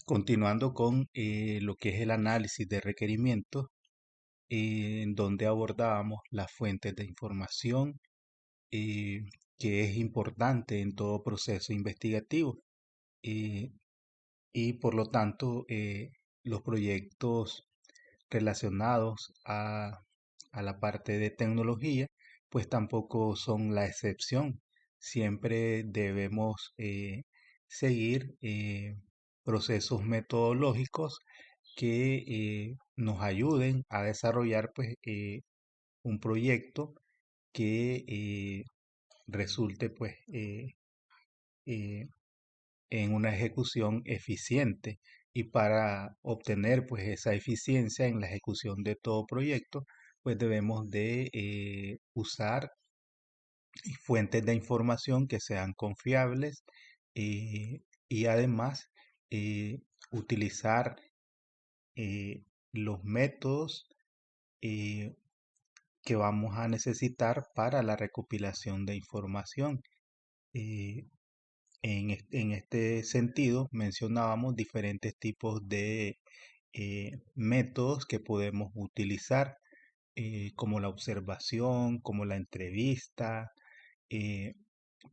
Continuando con lo que es el análisis de requerimientos, en donde abordábamos las fuentes de información, eh, que es importante en todo proceso investigativo. eh, y por lo tanto, los proyectos relacionados a la parte de tecnología, pues tampoco son la excepción. Siempre debemos seguir procesos metodológicos que nos ayuden a desarrollar pues un proyecto que resulte pues eh, en una ejecución eficiente. Y para obtener pues esa eficiencia en la ejecución de todo proyecto, pues debemos de usar fuentes de información que sean confiables, y además eh, utilizar los métodos eh, que vamos a necesitar para la recopilación de información. Eh, en este sentido, mencionábamos diferentes tipos de métodos que podemos utilizar, como la observación, como la entrevista, eh,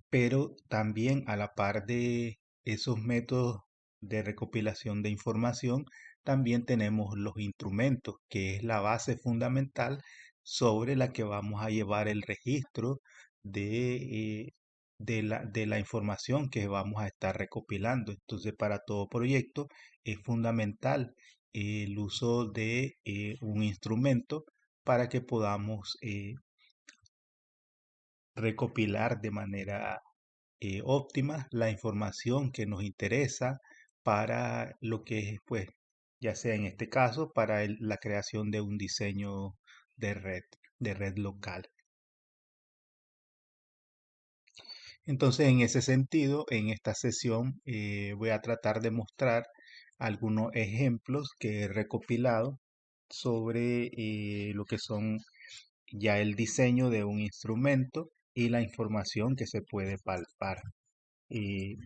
pero también a la par de esos métodos de recopilación de información, también tenemos los instrumentos, que es la base fundamental sobre la que vamos a llevar el registro de, de la información que vamos a estar recopilando. Entonces, para todo proyecto es fundamental el uso de un instrumento para que podamos recopilar de manera óptima la información que nos interesa para lo que es, pues, ya sea en este caso, para la creación de un diseño de red, de red local. Entonces, en ese sentido, en esta sesión voy a tratar de mostrar algunos ejemplos que he recopilado sobre lo que son ya el diseño de un instrumento y la información que se puede palpar eh,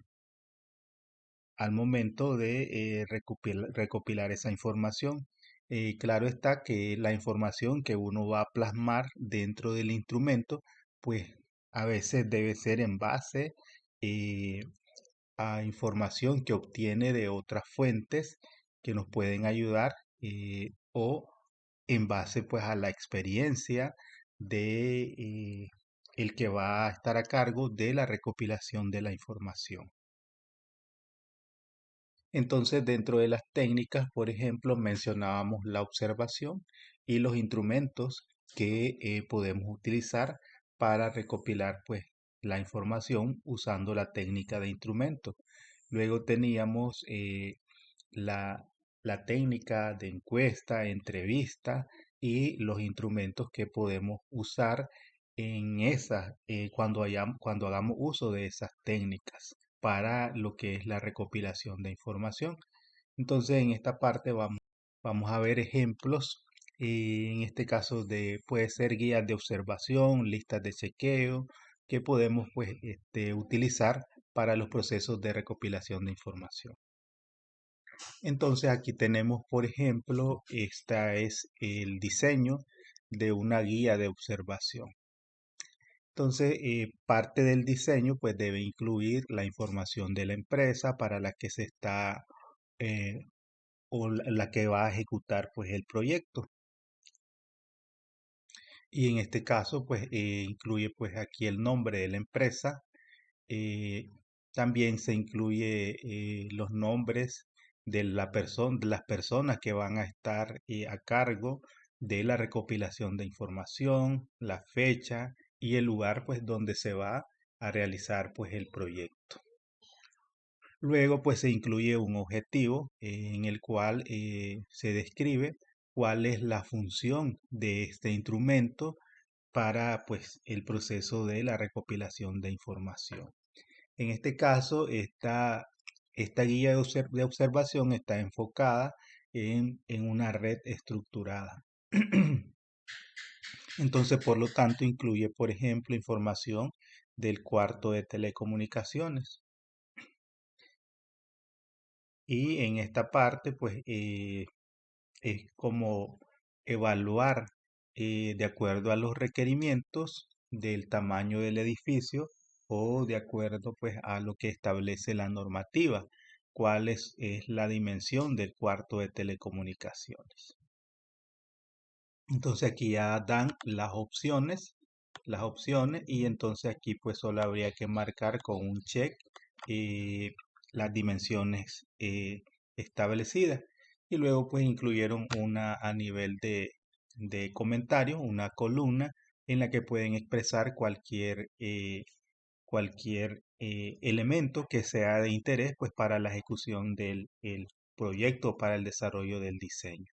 al momento de recopilar esa información. Claro está que la información que uno va a plasmar dentro del instrumento, pues a veces debe ser en base eh, a información que obtiene de otras fuentes que nos pueden ayudar, o en base pues a la experiencia de el que va a estar a cargo de la recopilación de la información. Entonces, dentro de las técnicas, por ejemplo, mencionábamos la observación y los instrumentos que podemos utilizar para recopilar pues la información usando la técnica de instrumento. Luego teníamos la, la técnica de encuesta, entrevista y los instrumentos que podemos usar en esas, cuando hagamos uso de esas técnicas para lo que es la recopilación de información. Entonces, en esta parte vamos a ver ejemplos, en este caso puede ser guías de observación, listas de chequeo, que podemos pues utilizar para los procesos de recopilación de información. Entonces aquí tenemos, por ejemplo, esta es el diseño de una guía de observación. Entonces, parte del diseño pues debe incluir la información de la empresa para la que se está eh, o la que va a ejecutar pues el proyecto. Y en este caso pues incluye pues aquí el nombre de la empresa. eh, También se incluye los nombres de las personas que van a estar a cargo de la recopilación de información, la fecha y el lugar pues donde se va a realizar pues el proyecto. Luego pues se incluye un objetivo en el cual se describe cuál es la función de este instrumento para pues el proceso de la recopilación de información. En este caso, esta guía de observación está enfocada en una red estructurada. Entonces, por lo tanto, incluye, por ejemplo, información del cuarto de telecomunicaciones. Y en esta parte, pues, es como evaluar de acuerdo a los requerimientos del tamaño del edificio o de acuerdo pues a lo que establece la normativa, cuál es la dimensión del cuarto de telecomunicaciones. Entonces aquí ya dan las opciones y entonces aquí pues solo habría que marcar con un check eh, las dimensiones establecidas. Y luego pues incluyeron una a nivel de comentario, una columna en la que pueden expresar cualquier elemento que sea de interés pues para la ejecución del el proyecto, para el desarrollo del diseño.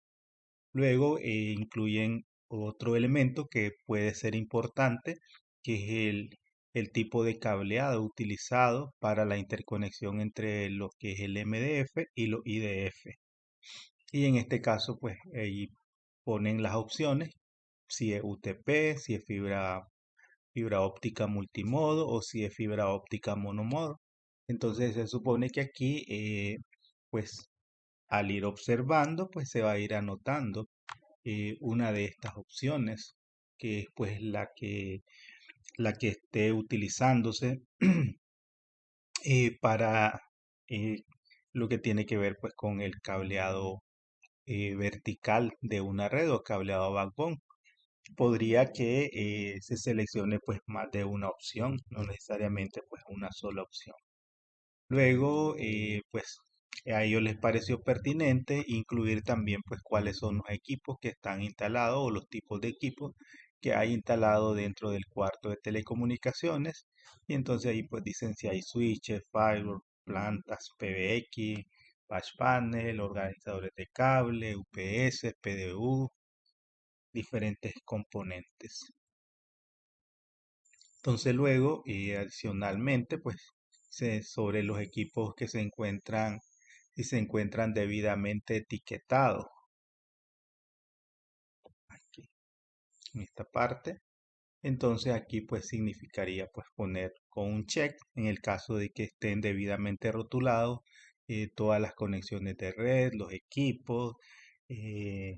Luego incluyen otro elemento que puede ser importante, que es el tipo de cableado utilizado para la interconexión entre lo que es el MDF y los IDF. Y en este caso, pues ahí ponen las opciones, si es UTP, si es fibra óptica multimodo o si es fibra óptica monomodo. Entonces se supone que aquí, pues al ir observando, pues se va a ir anotando una de estas opciones, que es pues la que esté utilizándose para eh, lo que tiene que ver pues con el cableado vertical de una red o cableado backbone. Podría que se seleccione pues más de una opción, no necesariamente pues una sola opción. Luego, pues a ellos les pareció pertinente incluir también pues cuáles son los equipos que están instalados o los tipos de equipos que hay instalado dentro del cuarto de telecomunicaciones. Y entonces ahí pues dicen si hay switches, firewall, plantas, PBX, patch panel, organizadores de cable, UPS, PDU, diferentes componentes. Entonces luego, y adicionalmente, pues sobre los equipos que se encuentran y se encuentran debidamente etiquetados aquí en esta parte. Entonces aquí pues significaría pues poner con un check en el caso de que estén debidamente rotulados todas las conexiones de red, los equipos, eh,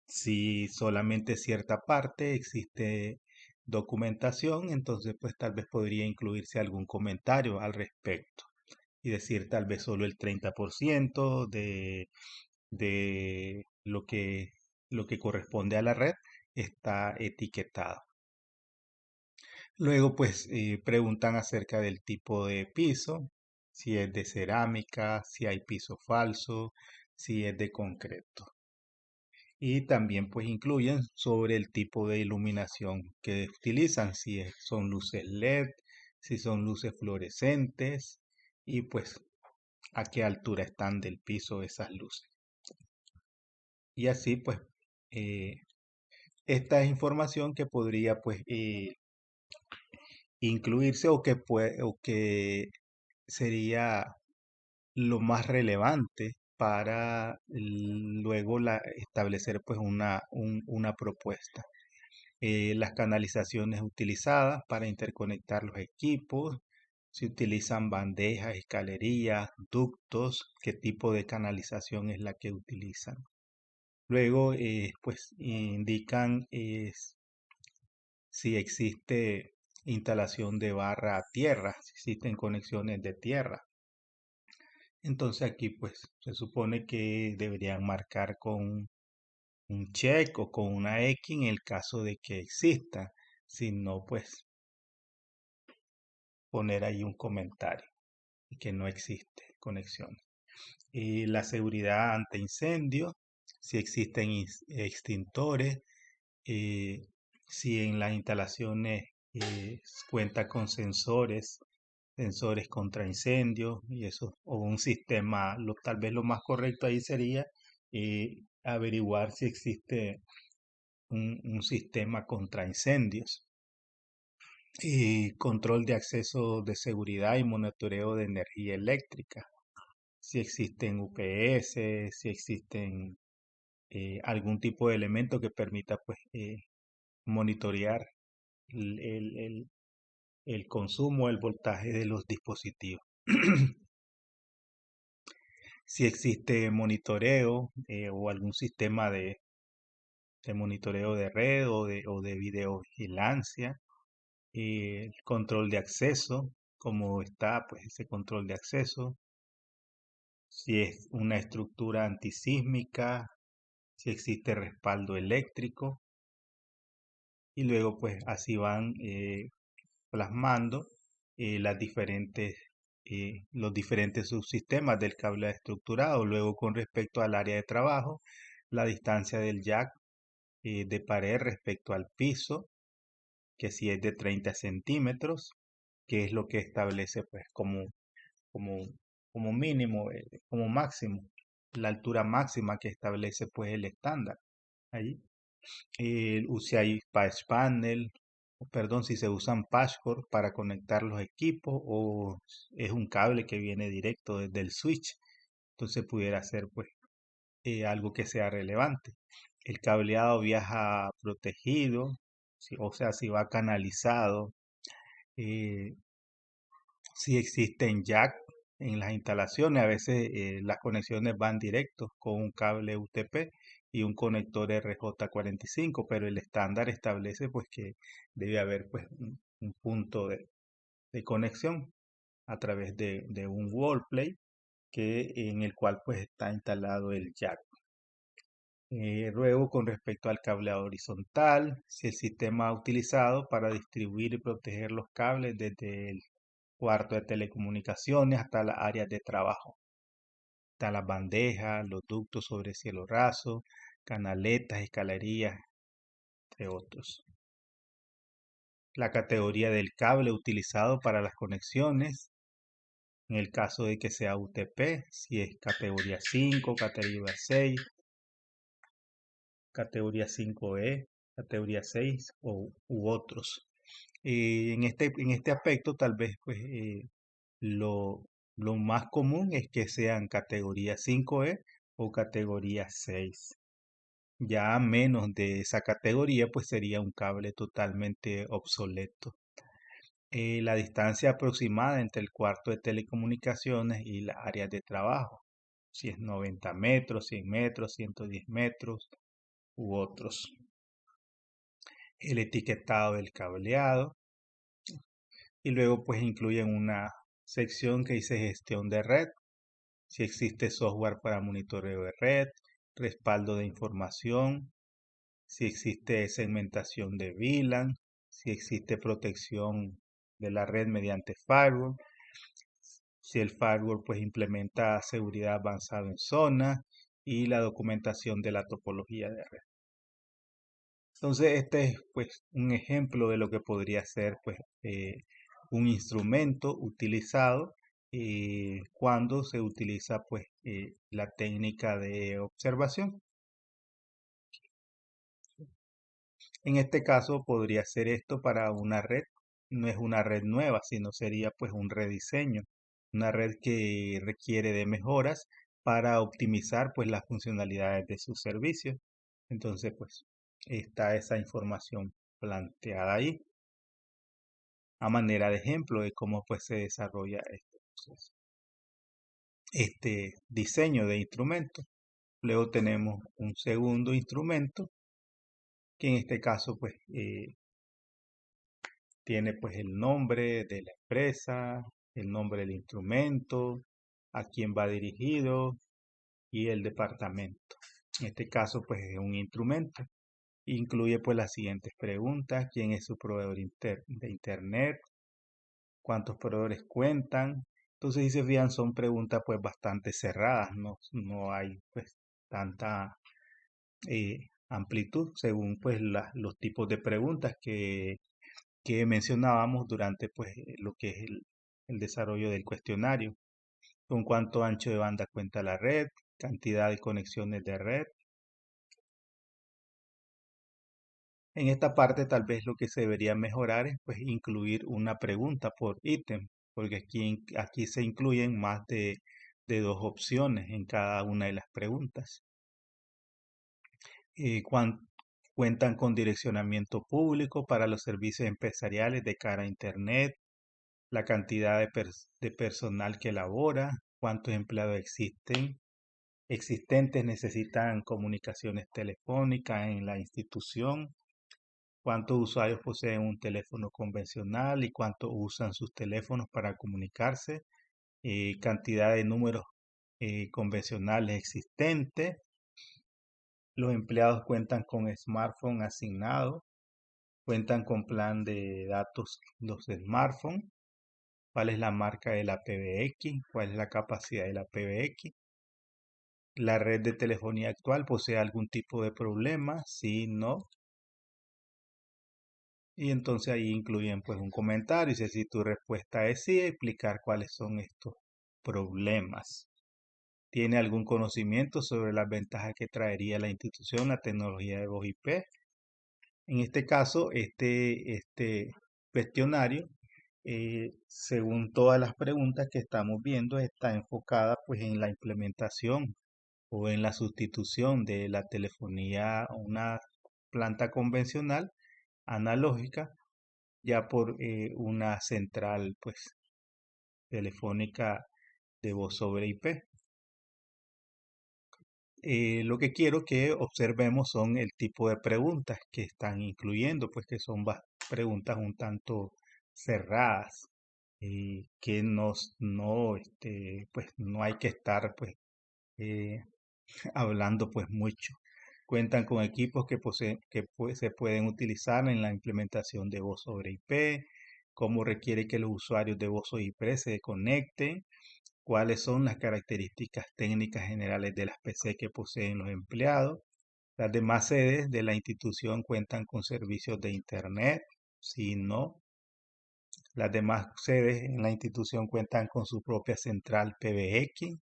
si solamente cierta parte existe documentación, entonces pues tal vez podría incluirse algún comentario al respecto y decir tal vez solo el 30% de lo que corresponde a la red está etiquetado. Luego pues preguntan acerca del tipo de piso, si es de cerámica, si hay piso falso, si es de concreto. Y también pues incluyen sobre el tipo de iluminación que utilizan, si son luces LED, si son luces fluorescentes y pues a qué altura están del piso esas luces. Y así pues eh, esta es información que podría pues incluirse o que sería lo más relevante para luego establecer pues una propuesta. Las canalizaciones utilizadas para interconectar los equipos, si utilizan bandejas, escalerías, ductos, qué tipo de canalización es la que utilizan. Luego, pues indican si existe instalación de barra a tierra, si existen conexiones de tierra. Entonces aquí pues se supone que deberían marcar con un check o con una X en el caso de que exista. Si no, pues poner ahí un comentario y que no existe conexión. Y la seguridad ante incendios, si existen extintores, eh, si en las instalaciones cuenta con sensores contra incendios y eso, o un sistema, tal vez lo más correcto ahí sería averiguar si existe un sistema contra incendios y control de acceso de seguridad y monitoreo de energía eléctrica. Si existen UPS, si existen algún tipo de elemento que permita pues monitorear el, el- el- el consumo, el voltaje de los dispositivos. si existe monitoreo o algún sistema de monitoreo de red o de videovigilancia, el control de acceso, cómo está pues ese control de acceso, si es una estructura antisísmica, si existe respaldo eléctrico, y luego pues así van plasmando los diferentes subsistemas del cable estructurado. Luego, con respecto al área de trabajo, la distancia del jack de pared respecto al piso, que si es de 30 centímetros, que es lo que establece pues como, como mínimo, como máximo, la altura máxima que establece pues el estándar. Allí. Si hay patch panel, perdón, si se usan patchcord para conectar los equipos o es un cable que viene directo desde el switch, entonces pudiera ser pues algo que sea relevante. El cableado viaja protegido, o sea, si va canalizado, eh, si existen jack en las instalaciones, a veces las conexiones van directos con un cable UTP y un conector RJ45, pero el estándar establece pues que debe haber pues un punto de conexión a través de un wallplay en el cual pues está instalado el jack. Luego, con respecto al cableado horizontal, si el sistema utilizado para distribuir y proteger los cables desde el cuarto de telecomunicaciones hasta las áreas de trabajo. Están las bandejas, los ductos sobre cielo raso, canaletas, escalerías, entre otros. La categoría del cable utilizado para las conexiones, en el caso de que sea UTP, si es categoría 5, categoría 6, categoría 5E, categoría 6 u otros. En este aspecto, tal vez pues, lo, lo más común es que sean categoría 5E o categoría 6. Ya menos de esa categoría, pues sería un cable totalmente obsoleto. La distancia aproximada entre el cuarto de telecomunicaciones y las áreas de trabajo, si es 90 metros, 100 metros, 110 metros u otros. El etiquetado del cableado y luego pues incluyen una sección que dice gestión de red, si existe software para monitoreo de red, respaldo de información, si existe segmentación de VLAN, si existe protección de la red mediante firewall, si el firewall pues implementa seguridad avanzada en zona y la documentación de la topología de red. Entonces este es pues un ejemplo de lo que podría ser pues un instrumento utilizado cuando se utiliza pues la técnica de observación. En este caso podría ser esto para una red, no es una red nueva, sino sería pues un rediseño, una red que requiere de mejoras para optimizar pues las funcionalidades de sus servicios. Entonces pues está esa información planteada ahí a manera de ejemplo de cómo pues se desarrolla este proceso, este diseño de instrumento. Luego tenemos un segundo instrumento que en este caso pues tiene pues el nombre de la empresa, el nombre del instrumento, a quién va dirigido y el departamento. En este caso pues es un instrumento. Incluye pues las siguientes preguntas: ¿quién es su proveedor de internet? ¿Cuántos proveedores cuentan? Entonces, si se fijan, son preguntas pues bastante cerradas, no hay pues tanta amplitud según pues los tipos de preguntas que mencionábamos durante pues lo que es el desarrollo del cuestionario. ¿Con cuánto ancho de banda cuenta la red? Cantidad de conexiones de red. En esta parte tal vez lo que se debería mejorar es pues incluir una pregunta por ítem, porque aquí se incluyen más de dos opciones en cada una de las preguntas. Cuentan con direccionamiento público para los servicios empresariales de cara a Internet, la cantidad de personal que labora, cuántos empleados existen, existentes necesitan comunicaciones telefónicas en la institución, cuántos usuarios poseen un teléfono convencional y cuántos usan sus teléfonos para comunicarse, cantidad de números convencionales existentes, los empleados cuentan con smartphone asignado, cuentan con plan de datos los smartphones, cuál es la marca de la PBX, cuál es la capacidad de la PBX, la red de telefonía actual posee algún tipo de problema, sí, no, y entonces ahí incluyen pues un comentario, y si tu respuesta es sí, explicar cuáles son estos problemas. ¿Tiene algún conocimiento sobre las ventajas que traería la institución la tecnología de voz IP? En este caso, este cuestionario, según todas las preguntas que estamos viendo, está enfocada pues en la implementación o en la sustitución de la telefonía a una planta convencional analógica ya por una central pues telefónica de voz sobre IP. Lo que quiero que observemos son el tipo de preguntas que están incluyendo, pues que son preguntas un tanto cerradas, que pues no hay que estar pues eh, hablando pues mucho. Cuentan con equipos que se pueden utilizar en la implementación de voz sobre IP, cómo requiere que los usuarios de voz sobre IP se conecten, cuáles son las características técnicas generales de las PC que poseen los empleados. Las demás sedes de la institución cuentan con servicios de Internet, si no. Las demás sedes en la institución cuentan con su propia central PBX.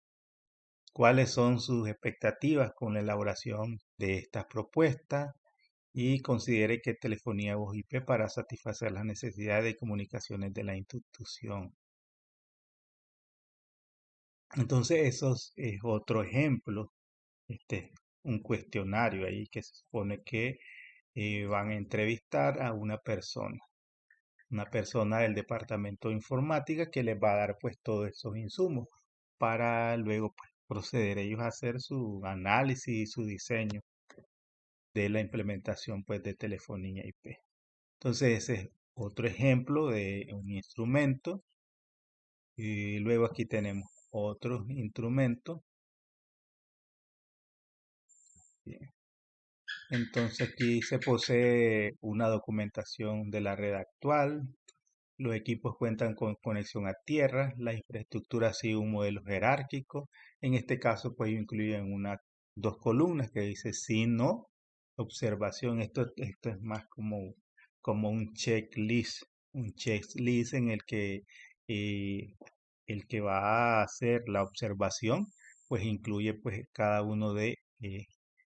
¿Cuáles son sus expectativas con la elaboración de estas propuestas? Y considere que telefonía voz IP para satisfacer las necesidades de comunicaciones de la institución. Entonces, eso es otro ejemplo, este, un cuestionario ahí que se supone que van a entrevistar a una persona del departamento de informática que les va a dar pues todos esos insumos para luego pues, proceder ellos a hacer su análisis y su diseño de la implementación pues de telefonía IP. Entonces ese es otro ejemplo de un instrumento y luego aquí tenemos otros instrumentos. Bien. Entonces aquí se posee una documentación de la red actual. Los equipos cuentan con conexión a tierra, la infraestructura sigue un modelo jerárquico. En este caso, pues incluyen dos columnas que dice sí, no, observación. Esto es más como un checklist en eh, el que va a hacer la observación, pues incluye pues cada uno de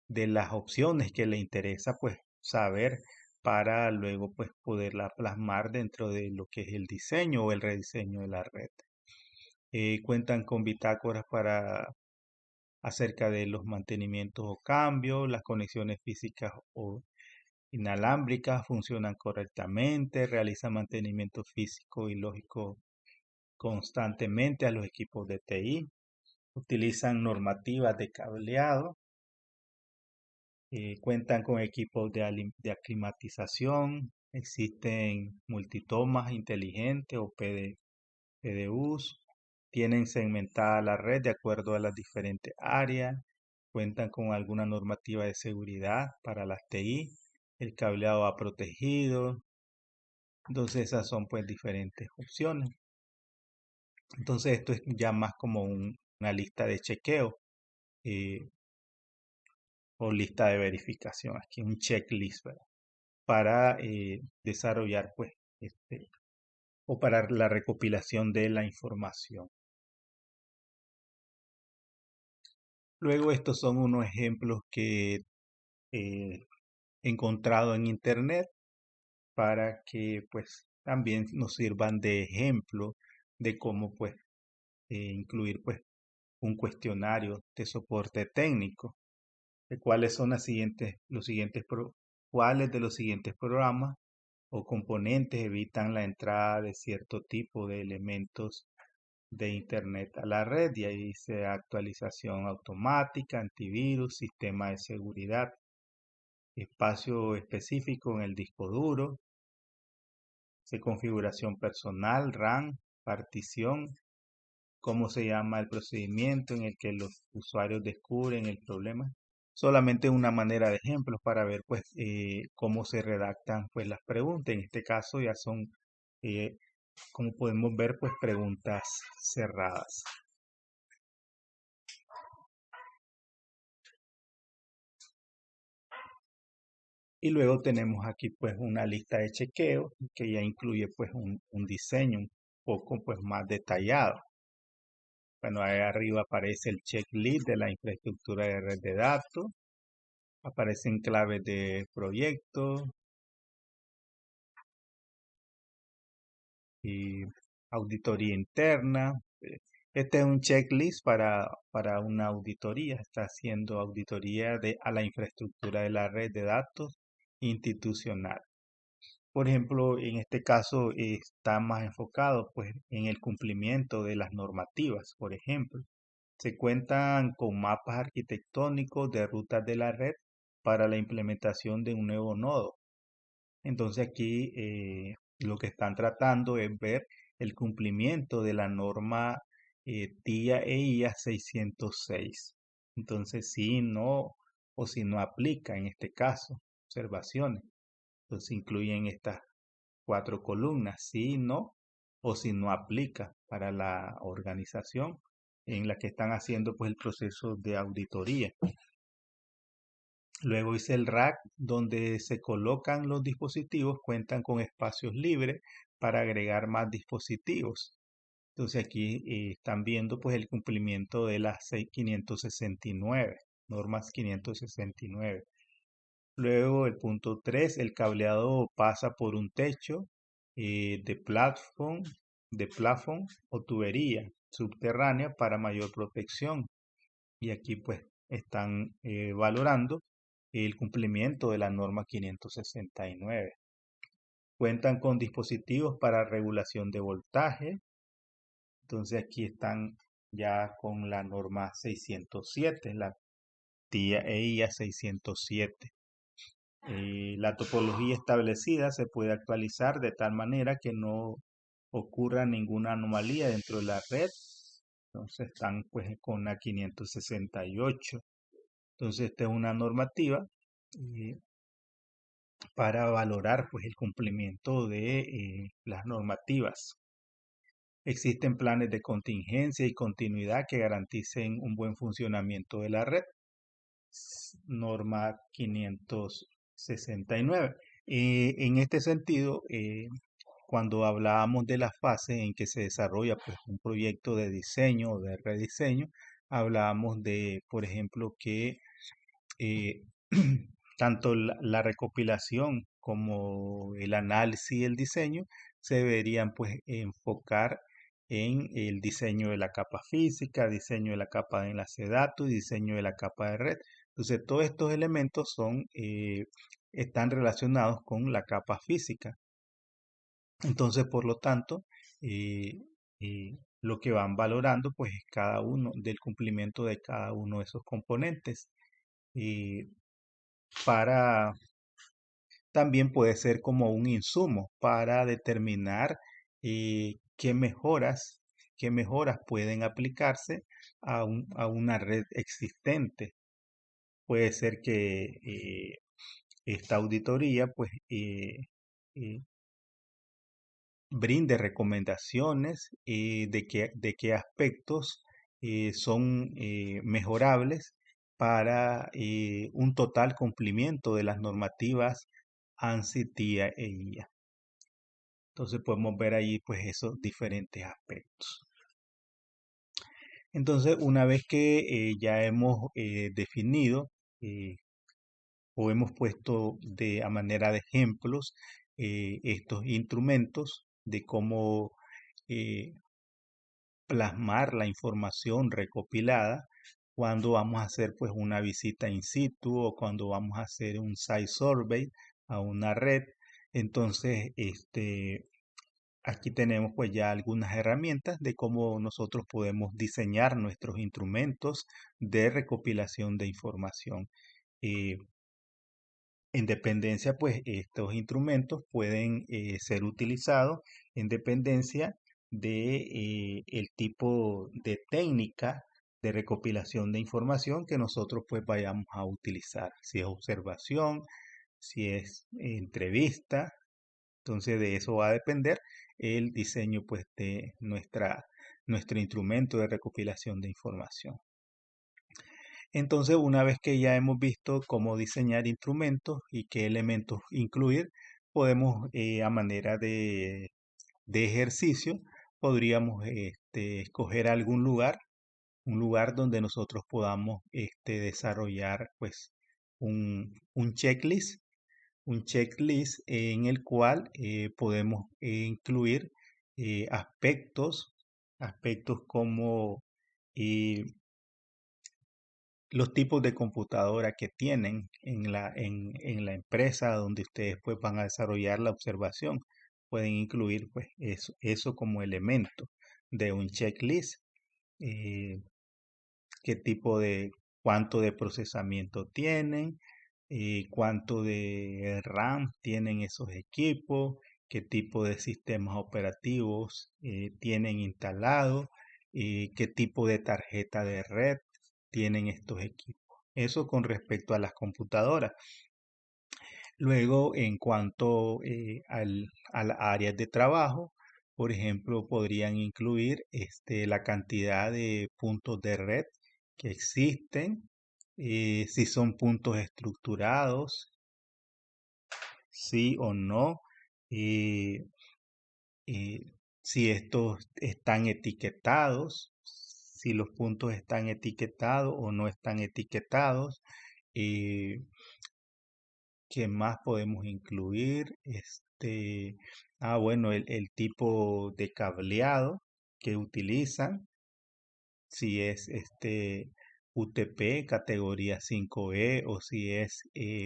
las opciones que le interesa pues saber para luego pues poderla plasmar dentro de lo que es el diseño o el rediseño de la red. Cuentan con bitácoras para acerca de los mantenimientos o cambios, las conexiones físicas o inalámbricas funcionan correctamente, realizan mantenimiento físico y lógico constantemente a los equipos de TI, utilizan normativas de cableado, cuentan con equipos de aclimatización, existen multitomas inteligentes o PDUs, tienen segmentada la red de acuerdo a las diferentes áreas, cuentan con alguna normativa de seguridad para las TI, el cableado va protegido, entonces esas son pues diferentes opciones. Entonces esto es ya más como una lista de chequeo eh, o lista de verificación, aquí un checklist, ¿verdad? Para desarrollar pues o para la recopilación de la información. Luego estos son unos ejemplos que he encontrado en internet para que pues también nos sirvan de ejemplo de cómo pues incluir pues un cuestionario de soporte técnico, de cuáles son cuáles de los siguientes programas o componentes evitan la entrada de cierto tipo de elementos de Internet a la red y ahí dice actualización automática, antivirus, sistema de seguridad, espacio específico en el disco duro, configuración personal, RAM, partición, cómo se llama el procedimiento en el que los usuarios descubren el problema. Solamente una manera de ejemplos para ver pues cómo se redactan pues las preguntas. En este caso ya son, eh, como podemos ver, pues preguntas cerradas. Y luego tenemos aquí pues una lista de chequeo que ya incluye pues un diseño un poco pues más detallado. Bueno, ahí arriba aparece el checklist de la infraestructura de red de datos, aparecen claves de proyecto y auditoría interna. Este es un checklist para una auditoría, está haciendo auditoría a la infraestructura de la red de datos institucional. Por ejemplo, en este caso está más enfocado pues en el cumplimiento de las normativas. Por ejemplo, se cuentan con mapas arquitectónicos de rutas de la red para la implementación de un nuevo nodo. Entonces aquí lo que están tratando es ver el cumplimiento de la norma TIA e IA 606. Entonces, si no o si no aplica en este caso, observaciones. Entonces incluyen estas cuatro columnas, si no o si no aplica para la organización en la que están haciendo pues el proceso de auditoría. Luego dice el rack donde se colocan los dispositivos, cuentan con espacios libres para agregar más dispositivos. Entonces aquí están viendo pues el cumplimiento de las 569, normas 569. Luego el punto 3, el cableado pasa por un techo de plafón o tubería subterránea para mayor protección. Y aquí pues están valorando el cumplimiento de la norma 569. Cuentan con dispositivos para regulación de voltaje. Entonces aquí están ya con la norma 607, la TIA EIA 607. La topología establecida se puede actualizar de tal manera que no ocurra ninguna anomalía dentro de la red. Entonces están pues con la 568. Entonces esta es una normativa eh, para valorar pues el cumplimiento de las normativas. Existen planes de contingencia y continuidad que garanticen un buen funcionamiento de la red. Norma 569. En este sentido, cuando hablábamos de la fase en que se desarrolla pues, un proyecto de diseño o de rediseño, hablábamos de, por ejemplo, que eh, tanto la recopilación como el análisis y el diseño se deberían pues enfocar en el diseño de la capa física, diseño de la capa de enlace de datos y diseño de la capa de red. Entonces todos estos elementos están relacionados con la capa física. Entonces por lo tanto lo que van valorando pues es cada uno del cumplimiento de cada uno de esos componentes. Para también puede ser como un insumo para determinar qué mejoras pueden aplicarse a una red existente. Puede ser que esta auditoría pues eh, brinde recomendaciones de qué aspectos son mejorables para un total cumplimiento de las normativas ANSI, TIA e IA. Entonces podemos ver ahí pues esos diferentes aspectos. Entonces una vez que ya hemos definido o hemos puesto a manera de ejemplos estos instrumentos de cómo eh, plasmar la información recopilada cuando vamos a hacer pues una visita in situ o cuando vamos a hacer un site survey a una red. Entonces, aquí tenemos pues ya algunas herramientas de cómo nosotros podemos diseñar nuestros instrumentos de recopilación de información. Eh, en dependencia, pues estos instrumentos pueden ser utilizados en dependencia de el tipo de técnica de recopilación de información que nosotros pues vayamos a utilizar. Si es observación, si es entrevista, entonces de eso va a depender el diseño pues de nuestro instrumento de recopilación de información. Entonces, una vez que ya hemos visto cómo diseñar instrumentos y qué elementos incluir, podemos a manera de ejercicio, podríamos escoger algún lugar, un lugar donde nosotros podamos desarrollar pues un checklist en el cual podemos incluir aspectos como eh, los tipos de computadora que tienen en la empresa donde ustedes pues van a desarrollar la observación. Pueden incluir pues eso como elemento de un checklist. eh, Qué tipo cuánto de procesamiento tienen, cuánto de RAM tienen esos equipos, qué tipo de sistemas operativos tienen instalados, qué tipo de tarjeta de red tienen estos equipos. Eso con respecto a las computadoras. Luego, en cuanto a las áreas de trabajo, por ejemplo, podrían incluir la cantidad de puntos de red que existen, si son puntos estructurados, sí o no, eh, eh, si estos están etiquetados, si los puntos están etiquetados o no están etiquetados. eh, ¿Qué más podemos incluir? Bueno, el tipo de cableado que utilizan, si es UTP categoría 5E o si es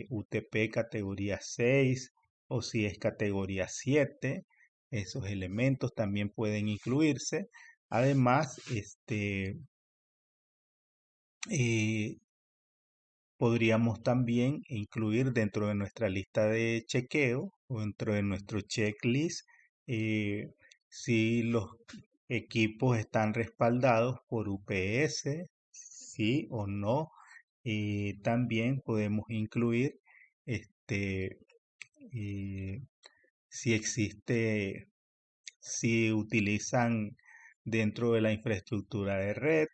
UTP categoría 6 o si es categoría 7, esos elementos también pueden incluirse. Además, eh, podríamos también incluir dentro de nuestra lista de chequeo o dentro de nuestro checklist eh, si los equipos están respaldados por UPS, sí o no. También podemos incluir este, eh, si existe, si utilizan dentro de la infraestructura de red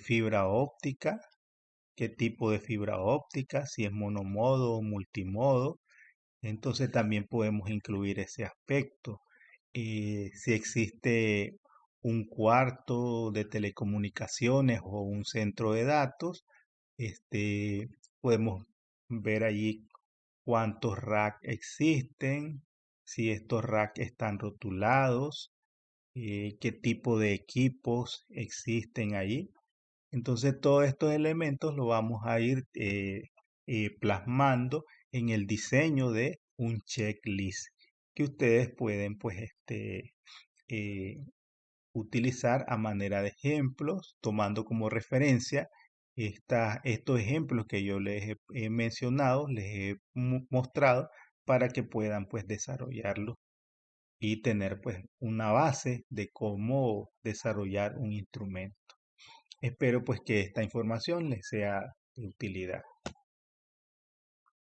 fibra óptica, qué tipo de fibra óptica, si es monomodo o multimodo. Entonces también podemos incluir ese aspecto. Si existe un cuarto de telecomunicaciones o un centro de datos, podemos ver allí cuántos rack existen, si estos rack están rotulados, qué tipo de equipos existen allí. Entonces todos estos elementos los vamos a ir plasmando en el diseño de un checklist que ustedes pueden pues eh, utilizar a manera de ejemplos, tomando como referencia estos ejemplos que yo les he mencionado, les he mostrado para que puedan pues desarrollarlo y tener pues una base de cómo desarrollar un instrumento. Espero pues que esta información les sea de utilidad.